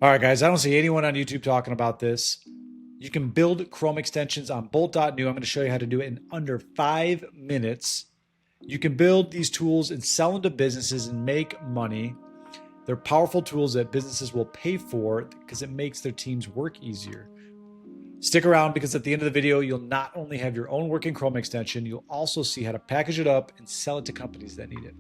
All right, guys, I don't see anyone on YouTube talking about this. You can build Chrome extensions on Bolt.new. I'm going to show you how to do it in under 5 minutes. You can build these tools and sell them to businesses and make money. They're powerful tools that businesses will pay for because it makes their teams work easier. Stick around because at the end of the video, you'll not only have your own working Chrome extension, you'll also see how to package it up and sell it to companies that need it.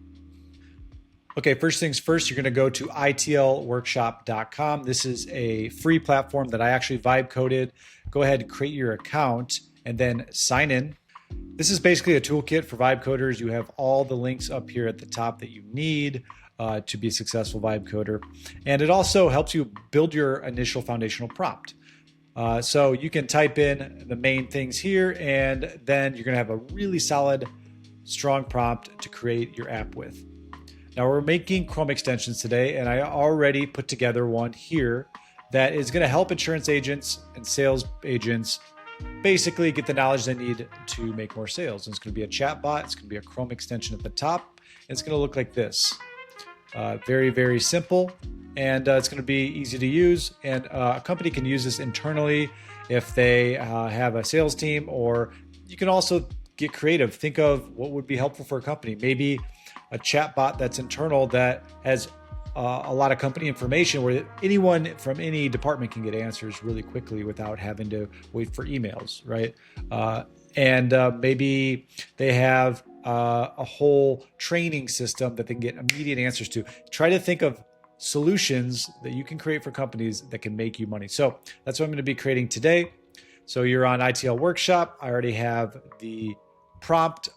Okay, first things first, you're going to go to itlworkshop.com. This is a free platform that I actually vibe coded. Go ahead and create your account and then sign in. This is basically a toolkit for vibe coders. You have all the links up here at the top that you need to be a successful vibe coder. And it also helps you build your initial foundational prompt. So you can type in the main things here, and then you're going to have a really solid, strong prompt to create your app with. Now we're making Chrome extensions today, and I already put together one here that is going to help insurance agents and sales agents basically get the knowledge they need to make more sales. And it's going to be a chat bot. It's going to be a Chrome extension at the top. And it's going to look like this. Very, very simple. And it's going to be easy to use. And a company can use this internally if they have a sales team, or you can also get creative. Think of what would be helpful for a company. Maybe a chat bot that's internal that has a lot of company information where anyone from any department can get answers really quickly without having to wait for emails, right? And maybe they have a whole training system that they can get immediate answers to. Try to think of solutions that you can create for companies that can make you money. So that's what I'm going to be creating today. So you're on ITL Workshop. I already have the prompt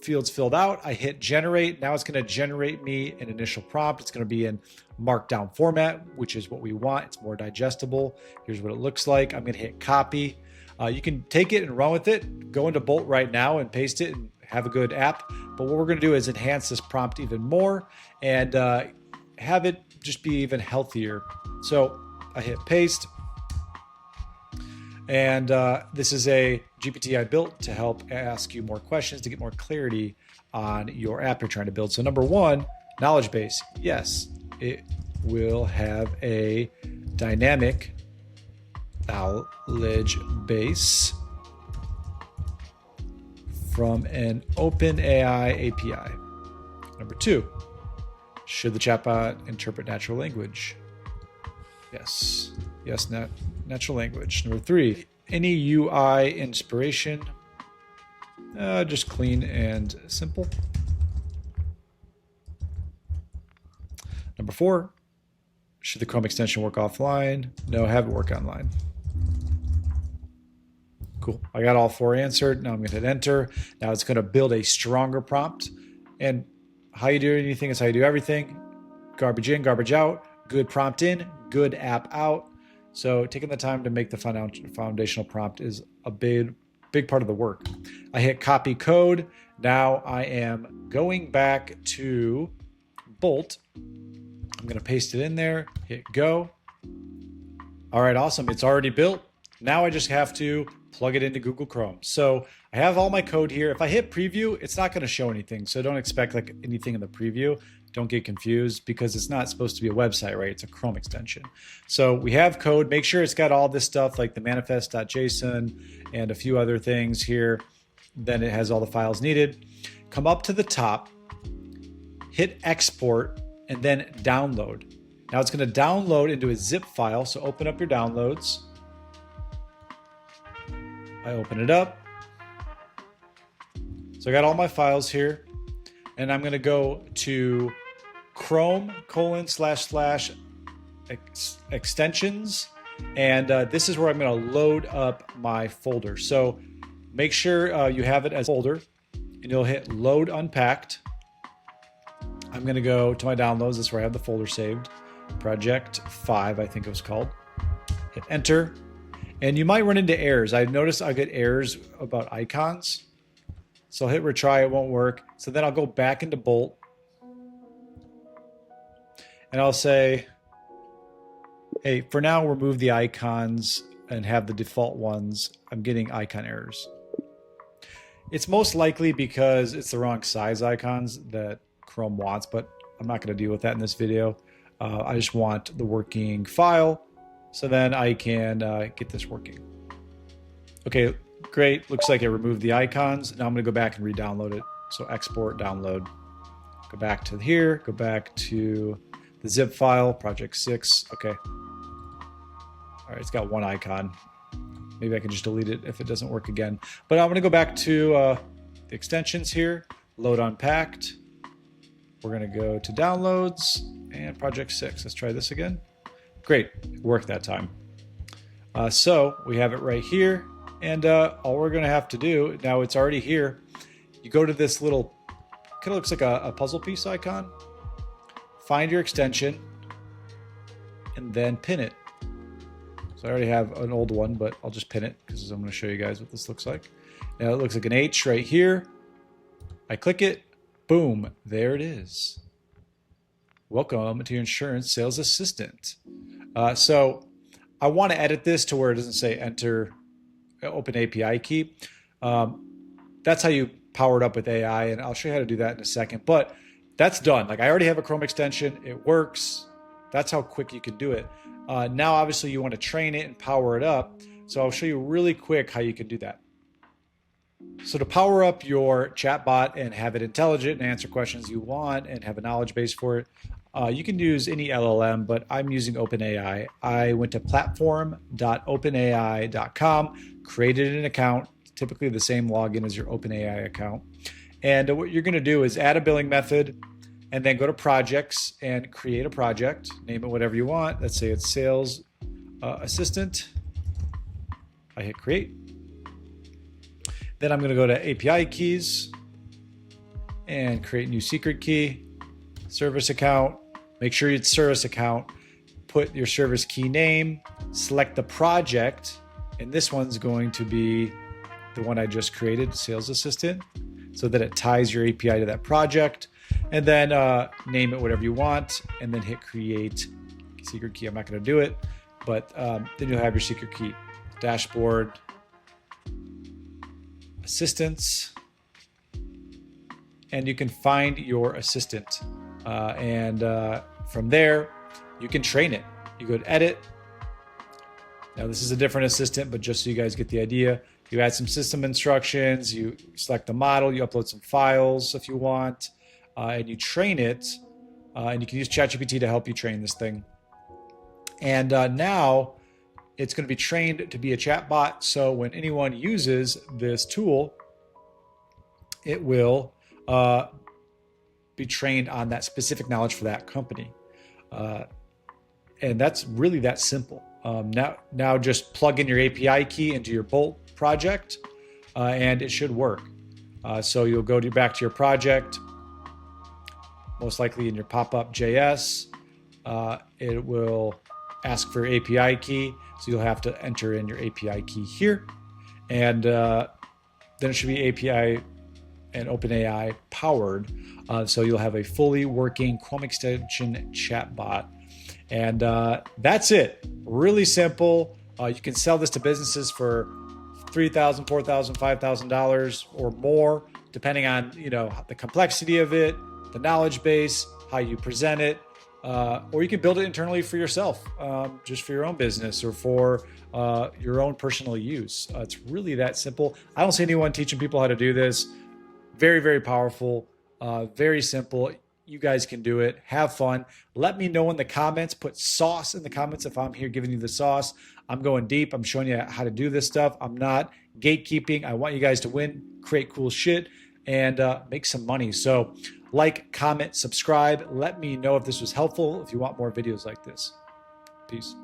fields filled out. I hit generate. Now it's going to generate me an initial prompt. It's going to be in markdown format, which is what we want. It's more digestible. Here's what it looks like. I'm going to hit copy. You can take it and run with it. Go into Bolt right now and paste it and have a good app. But what we're going to do is enhance this prompt even more and have it just be even healthier. So I hit paste. And this is a GPT I built to help ask you more questions to get more clarity on your app you're trying to build. So number one, knowledge base. Yes, it will have a dynamic knowledge base from an OpenAI API. Number two, should the chatbot interpret natural language? Yes. Yes, natural language. Number three, any UI inspiration, just clean and simple. Number four, should the Chrome extension work offline? No, have it work online. Cool. I got all four answered. Now I'm going to hit enter. Now it's going to build a stronger prompt. And how you do anything is how you do everything. Garbage in, garbage out. Good prompt in, good app out. So taking the time to make the foundational prompt is a big part of the work. I hit copy code. Now I am going back to Bolt. I'm going to paste it in there, hit go. All right, awesome. It's already built. Now I just have to plug it into Google Chrome. So I have all my code here. If I hit preview, it's not going to show anything. So don't expect like anything in the preview. Don't get confused because it's not supposed to be a website, right? It's a Chrome extension. So we have code. Make sure it's got all this stuff like the manifest.json and a few other things here. Then it has all the files needed. Come up to the top, hit export, and then download. Now it's going to download into a zip file. So open up your downloads. I open it up. So I got all my files here, and I'm going to go to Chrome / extensions. And this is where I'm going to load up my folder. So make sure you have it as a folder, and you'll hit load unpacked. I'm going to go to my downloads. That's where I have the folder saved. Project 5, I think it was called. Hit enter. And you might run into errors. I've noticed I get errors about icons. So I'll hit retry, it won't work. So then I'll go back into Bolt. And I'll say, hey, for now, remove the icons and have the default ones. I'm getting icon errors. It's most likely because it's the wrong size icons that Chrome wants, but I'm not going to deal with that in this video. I just want the working file, so then I can get this working. Okay, great. Looks like it removed the icons. Now I'm going to go back and re-download it. So export, download. Go back to here. Go back to the zip file, project 6. Okay. All right, it's got one icon. Maybe I can just delete it if it doesn't work again. But I'm going to go back to the extensions here. Load unpacked. We're going to go to downloads and project 6. Let's try this again. Great, it worked that time. So we have it right here. And all we're going to have to do, now it's already here. You go to this little, kind of looks like a puzzle piece icon. Find your extension and then pin it. So I already have an old one, but I'll just pin it because I'm going to show you guys what this looks like. Now it looks like an H right here. I click it, boom, there it is. Welcome to your insurance sales assistant. So I want to edit this to where it doesn't say enter open API key. That's how you power it up with AI, and I'll show you how to do that in a second. But that's done. Like I already have a Chrom extension. It works. That's how quick you can do it. Now, obviously, you want to train it and power it up. So I'll show you really quick how you can do that. So to power up your chatbot and have it intelligent and answer questions you want and have a knowledge base for it, you can use any LLM, but I'm using OpenAI. I went to platform.openai.com, created an account, typically the same login as your OpenAI account. And what you're going to do is add a billing method and then go to projects and create a project. Name it whatever you want. Let's say it's sales assistant. I hit create. Then I'm going to go to API keys and create new secret key, service account. Make sure it's service account. Put your service key name, select the project, and this one's going to be the one I just created, sales assistant, so that it ties your API to that project. And then name it whatever you want, and then hit create secret key. I'm not going to do it, but then you'll have your secret key. Dashboard, assistants, and you can find your assistant. From there, you can train it. You go to edit. Now this is a different assistant, but just so you guys get the idea, you add some system instructions, you select the model, you upload some files if you want, and you train it, and you can use ChatGPT to help you train this thing. And now it's going to be trained to be a chatbot. So when anyone uses this tool, it will be trained on that specific knowledge for that company. And that's really that simple. Now just plug in your API key into your Bolt project, and it should work. So you'll go back to your project, most likely in your pop-up JS. It will ask for your API key. So you'll have to enter in your API key here. And then it should be API and OpenAI powered. So you'll have a fully working Chrom Extension chatbot. And that's it. Really simple. You can sell this to businesses for $3,000, $4,000, $5,000 or more, depending on the complexity of it, the knowledge base, how you present it. Or you can build it internally for yourself, just for your own business or for your own personal use. It's really that simple. I don't see anyone teaching people how to do this. Very, very powerful, very simple. You guys can do it. Have fun. Let me know in the comments. Put sauce in the comments if I'm here giving you the sauce. I'm going deep. I'm showing you how to do this stuff. I'm not gatekeeping. I want you guys to win, create cool shit, and make some money. So like, comment, subscribe. Let me know if this was helpful, if you want more videos like this. Peace.